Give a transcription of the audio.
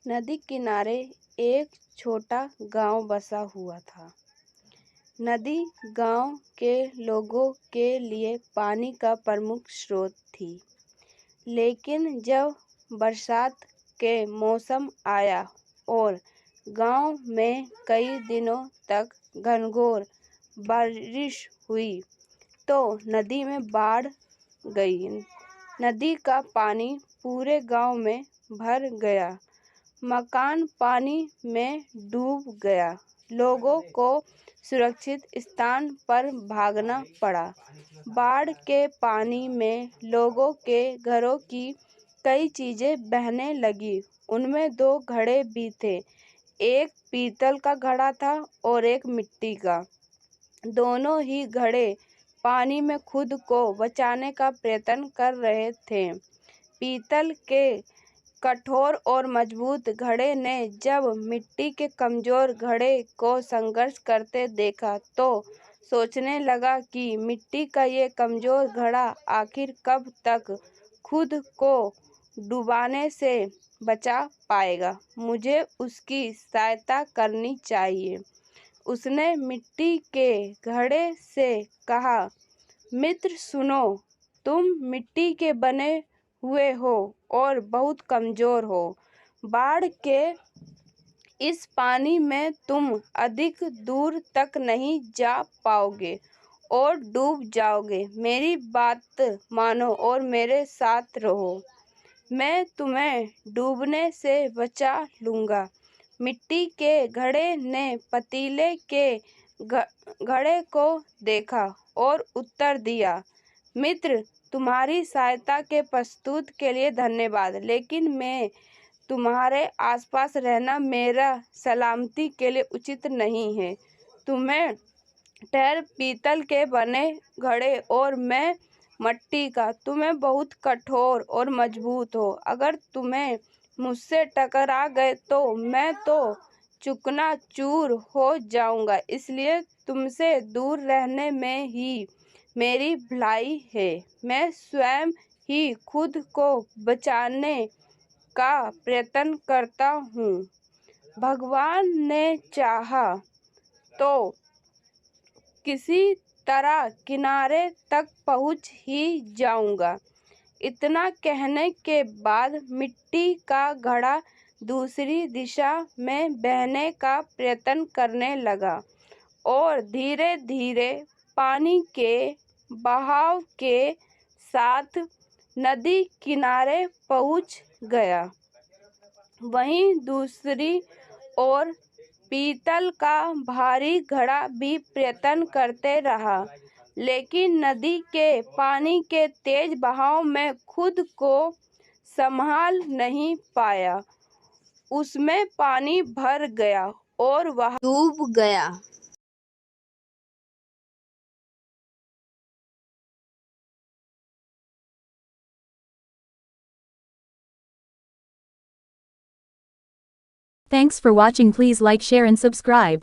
नदी किनारे एक छोटा गांव बसा हुआ था। नदी गांव के लोगों के लिए पानी का प्रमुख स्रोत थी। लेकिन जब बरसात के मौसम आया और गांव में कई दिनों तक घनघोर बारिश हुई तो नदी में बाढ़ गई। नदी का पानी पूरे गांव में भर गया। मकान पानी में डूब गया। लोगों को सुरक्षित स्थान पर भागना पड़ा। बाढ़ के पानी में लोगों के घरों की कई चीजें बहने लगी। उनमें दो घड़े भी थे। एक पीतल का घड़ा था और एक मिट्टी का। दोनों ही घड़े पानी में खुद को बचाने का प्रयत्न कर रहे थे। पीतल के कठोर और मजबूत घड़े ने जब मिट्टी के कमजोर घड़े को संघर्ष करते देखा तो सोचने लगा कि मिट्टी का ये कमजोर घड़ा आखिर कब तक खुद को डुबाने से बचा पाएगा। मुझे उसकी सहायता करनी चाहिए। उसने मिट्टी के घड़े से कहा, मित्र सुनो, तुम मिट्टी के बने हुए हो और बहुत कमजोर हो। बाढ़ के इस पानी में तुम अधिक दूर तक नहीं जा पाओगे और डूब जाओगे। मेरी बात मानो और मेरे साथ रहो। मैं तुम्हें डूबने से बचा लूँगा। मिट्टी के घड़े ने पतीले के घड़े को देखा और उत्तर दिया, मित्र, तुम्हारी सहायता के प्रस्तुत के लिए धन्यवाद, लेकिन मैं तुम्हारे आसपास रहना मेरा सलामती के लिए उचित नहीं है। तुम्हें ठहर पीतल के बने घड़े और मैं मट्टी का। तुम्हें बहुत कठोर और मजबूत हो। अगर तुम्हें मुझसे टकरा गए तो मैं तो चूर हो जाऊंगा। इसलिए तुमसे दूर रहने में ही मेरी भलाई है। मैं स्वयं ही खुद को बचाने का प्रयत्न करता हूँ। भगवान ने चाहा तो किसी तरह किनारे तक पहुँच ही जाऊंगा। इतना कहने के बाद मिट्टी का घड़ा दूसरी दिशा में बहने का प्रयत्न करने लगा और धीरे धीरे पानी के बहाव के साथ नदी किनारे पहुंच गया। वहीं दूसरी ओर पीतल का भारी घड़ा भी प्रयत्न करते रहा, लेकिन नदी के पानी के तेज बहाव में खुद को संभाल नहीं पाया। उसमें पानी भर गया और वह डूब गया। Thanks for watching. Please like, share and subscribe.